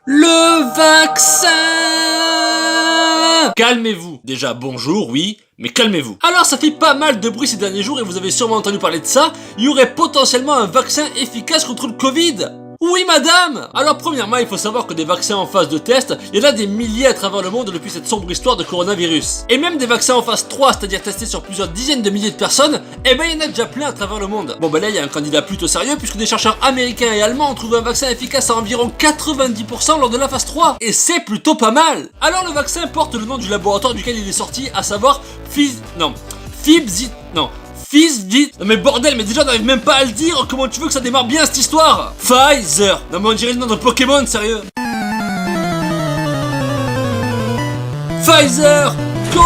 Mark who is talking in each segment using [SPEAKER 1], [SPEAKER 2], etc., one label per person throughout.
[SPEAKER 1] Le vaccin! Calmez-vous. Déjà, bonjour, oui, mais calmez-vous. Alors, ça fait pas mal de bruit ces derniers jours et vous avez sûrement entendu parler de ça. Il y aurait potentiellement un vaccin efficace contre le Covid. Oui, madame! Alors, premièrement, il faut savoir que des vaccins en phase de test, il y en a des milliers à travers le monde depuis cette sombre histoire de coronavirus. Et même des vaccins en phase 3, c'est-à-dire testés sur plusieurs dizaines de milliers de personnes, eh ben, il y en a déjà plein à travers le monde. Bon, ben là, il y a un candidat plutôt sérieux puisque des chercheurs américains et allemands ont trouvé un vaccin efficace à environ 90% lors de la phase 3. Et c'est plutôt pas mal! Alors, le vaccin porte le nom du laboratoire duquel il est sorti, à savoir Non, mais bordel, mais déjà on n'arrive même pas à le dire. Comment tu veux que ça démarre bien cette histoire? Pfizer. Non mais on dirait le nom de Pokémon, sérieux. Pfizer, go.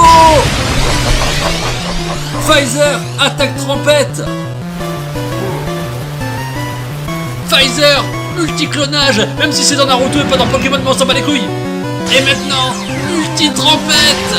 [SPEAKER 1] Pfizer, attaque trompette. Pfizer, multiclonage. Même si c'est dans Naruto et pas dans Pokémon, mais on s'en bat les couilles. Et maintenant, multi-trompette.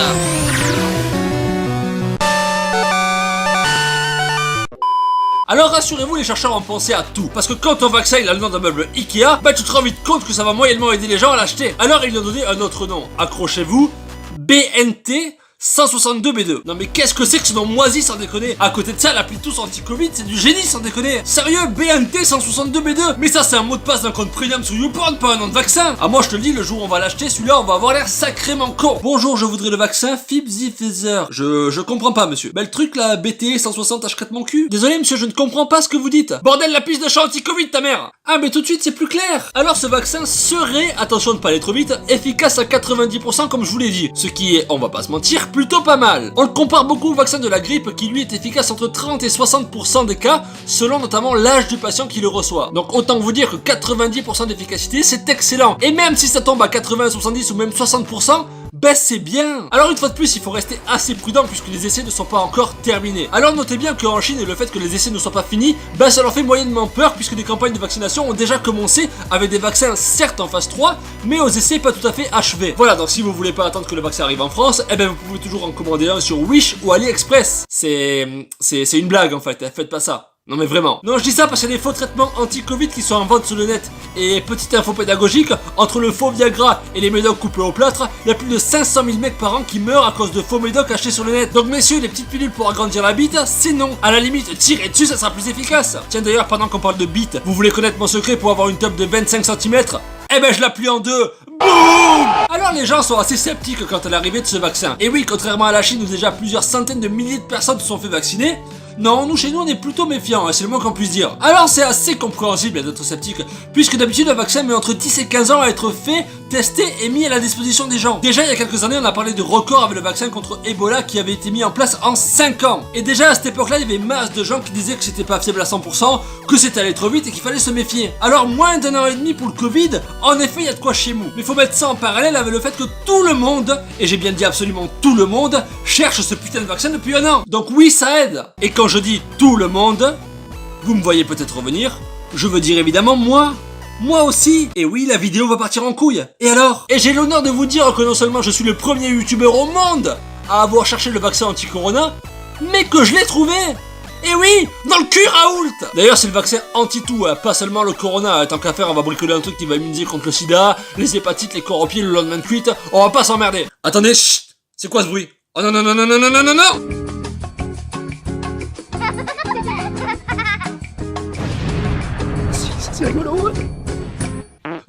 [SPEAKER 1] Alors rassurez-vous, les chercheurs ont pensé à tout. Parce que quand ton vaccin il a le nom d'un meuble Ikea, bah tu te rends vite compte que ça va moyennement aider les gens à l'acheter. Alors ils lui ont donné un autre nom. Accrochez-vous, BNT 162B2. Non mais qu'est-ce que c'est que ce nom moisi sans déconner? À côté de ça, l'appli tous anti-Covid, c'est du génie sans déconner. Sérieux, BNT 162B2? Mais ça c'est un mot de passe d'un compte premium sur YouPorn, pas un nom de vaccin. Ah moi je te le dis, le jour où on va l'acheter, celui-là on va avoir l'air sacrément con. Bonjour, je voudrais le vaccin Pfizer. Je comprends pas monsieur. Bah le truc là, BT 160 H4 mon cul. Désolé monsieur, je ne comprends pas ce que vous dites. Bordel, la piste de chat anti-Covid ta mère. Ah mais tout de suite c'est plus clair. Alors ce vaccin serait, attention de pas aller trop vite, efficace à 90% comme je vous l'ai dit. Ce qui est, on va pas se mentir, plutôt pas mal. On le compare beaucoup au vaccin de la grippe qui lui est efficace entre 30 et 60% des cas, selon notamment l'âge du patient qui le reçoit. Donc autant vous dire que 90% d'efficacité c'est excellent. Et même si ça tombe à 80, 70 ou même 60%, ben c'est bien. Alors une fois de plus, il faut rester assez prudent puisque les essais ne sont pas encore terminés. Alors notez bien qu'en Chine, le fait que les essais ne soient pas finis, ben ça leur fait moyennement peur puisque des campagnes de vaccination ont déjà commencé avec des vaccins certes en phase 3, mais aux essais pas tout à fait achevés. Voilà, donc si vous voulez pas attendre que le vaccin arrive en France, eh ben vous pouvez toujours en commander un sur Wish ou AliExpress. C'est une blague en fait, faites pas ça. Non mais vraiment. Non, je dis ça parce qu'il y a des faux traitements anti-Covid qui sont en vente sur le net. Et petite info pédagogique, entre le faux Viagra et les médocs coupés au plâtre, il y a plus de 500 000 mecs par an qui meurent à cause de faux médocs achetés sur le net. Donc messieurs, les petites pilules pour agrandir la bite, c'est non. À la limite, tirez dessus, ça sera plus efficace. Tiens d'ailleurs, pendant qu'on parle de bite, vous voulez connaître mon secret pour avoir une top de 25 cm? Eh ben je la plie en deux. Boum! Alors les gens sont assez sceptiques quant à l'arrivée de ce vaccin. Et oui, contrairement à la Chine où déjà plusieurs centaines de milliers de personnes se sont fait vacciner, non, nous chez nous on est plutôt méfiants, c'est le moins qu'on puisse dire. Alors c'est assez compréhensible d'être sceptique, puisque d'habitude un vaccin met entre 10 et 15 ans à être fait, testé et mis à la disposition des gens. Déjà il y a quelques années on a parlé de record avec le vaccin contre Ebola qui avait été mis en place en 5 ans. Et déjà à cette époque là il y avait masse de gens qui disaient que c'était pas fiable à 100%, que c'était allé trop vite et qu'il fallait se méfier. Alors moins d'un an et demi pour le Covid, en effet il y a de quoi chez nous. Mais faut mettre ça en parallèle avec le fait que tout le monde, et j'ai bien dit absolument tout le monde, cherche ce putain de vaccin depuis un an. Donc oui ça aide. Et quand je dis tout le monde, vous me voyez peut-être revenir, je veux dire évidemment moi aussi. Et oui, la vidéo va partir en couille. Et alors? Et j'ai l'honneur de vous dire que non seulement je suis le premier youtubeur au monde à avoir cherché le vaccin anti-corona, mais que je l'ai trouvé. Et oui, dans le cul Raoult. D'ailleurs c'est le vaccin anti-tout, hein, pas seulement le corona. Tant qu'à faire on va bricoler un truc qui va immuniser contre le sida, les hépatites, les corps au pied, le lendemain de cuite. On va pas s'emmerder. Attendez, chut. C'est quoi ce bruit? Oh non non non non non non non non non. C'est rigolo.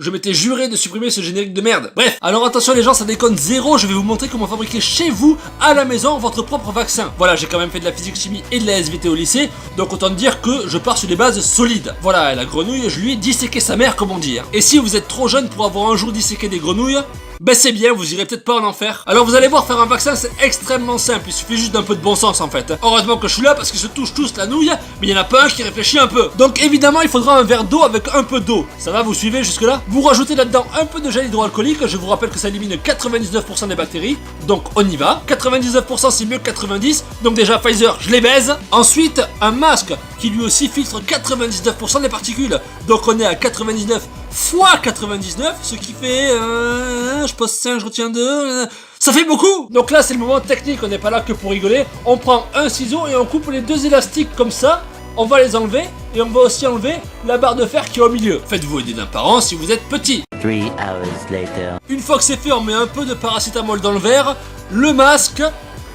[SPEAKER 1] Je m'étais juré de supprimer ce générique de merde. Bref, alors attention les gens, ça déconne zéro, je vais vous montrer comment fabriquer chez vous, à la maison, votre propre vaccin. Voilà, j'ai quand même fait de la physique chimie et de la SVT au lycée, donc autant dire que je pars sur des bases solides. Voilà, la grenouille, je lui ai disséqué sa mère, comme on dit. Et si vous êtes trop jeune pour avoir un jour disséqué des grenouilles, ben c'est bien, vous irez peut-être pas en enfer. Alors vous allez voir, faire un vaccin c'est extrêmement simple, il suffit juste d'un peu de bon sens en fait. Heureusement que je suis là parce qu'ils se touchent tous la nouille, mais il y en a pas un qui réfléchit un peu. Donc évidemment il faudra un verre d'eau avec un peu d'eau. Ça va, vous suivez jusque là? Vous rajoutez là-dedans un peu de gel hydroalcoolique, je vous rappelle que ça élimine 99% des bactéries. Donc on y va, 99% c'est mieux que 90%, donc déjà Pfizer je les baise. Ensuite un masque qui lui aussi filtre 99% des particules. Donc on est à 99 fois 99, ce qui fait... je pose 5, je retiens 2... Ça fait beaucoup. Donc là c'est le moment technique, on n'est pas là que pour rigoler. On prend un ciseau et on coupe les deux élastiques comme ça. On va les enlever et on va aussi enlever la barre de fer qui est au milieu. Faites-vous aider d'un parent si vous êtes petit.
[SPEAKER 2] 3 hours later.
[SPEAKER 1] Une fois que c'est fait, on met un peu de paracétamol dans le verre, le masque,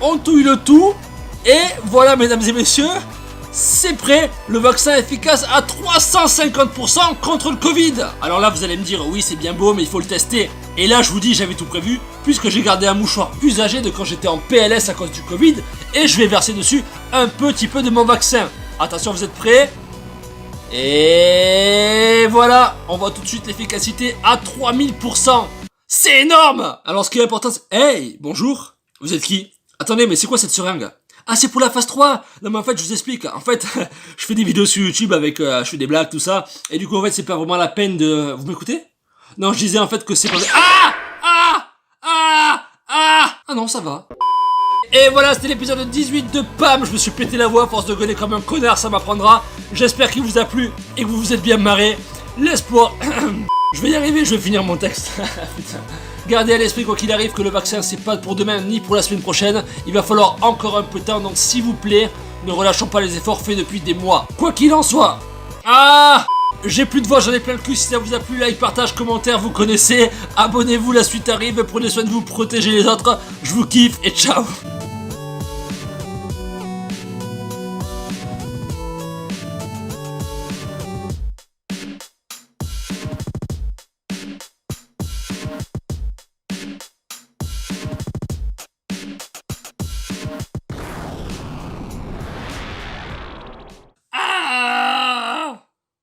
[SPEAKER 1] on touille le tout, et voilà mesdames et messieurs, c'est prêt, le vaccin est efficace à 350% contre le Covid. Alors là vous allez me dire, oui c'est bien beau mais il faut le tester. Et là je vous dis, j'avais tout prévu, puisque j'ai gardé un mouchoir usagé de quand j'étais en PLS à cause du Covid, et je vais verser dessus un petit peu de mon vaccin. Attention, vous êtes prêts? Et voilà, on voit tout de suite l'efficacité à 3000%. C'est énorme! Alors ce qui est important c'est... Hey, bonjour, vous êtes qui? Attendez, mais c'est quoi cette seringue? Ah, c'est pour la phase 3. Non mais en fait je vous explique, en fait je fais des vidéos sur YouTube avec, je fais des blagues tout ça, et du coup en fait c'est pas vraiment la peine de... Vous m'écoutez? Non, je disais en fait que c'est pas... Ah non, ça va. Et voilà, c'était l'épisode 18 de PAM. Je me suis pété la voix à force de gueuler comme un connard, ça m'apprendra. J'espère qu'il vous a plu et que vous vous êtes bien marré. L'espoir... Je vais y arriver, je vais finir mon texte. Putain. Gardez à l'esprit quoi qu'il arrive que le vaccin c'est pas pour demain ni pour la semaine prochaine. Il va falloir encore un peu de temps, donc s'il vous plaît, ne relâchons pas les efforts faits depuis des mois. Quoi qu'il en soit. J'ai plus de voix, j'en ai plein le cul. Si ça vous a plu, like, partage, commentaire, vous connaissez. Abonnez-vous, la suite arrive. Prenez soin de vous, protégez les autres. Je vous kiffe et ciao.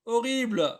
[SPEAKER 1] Horrible.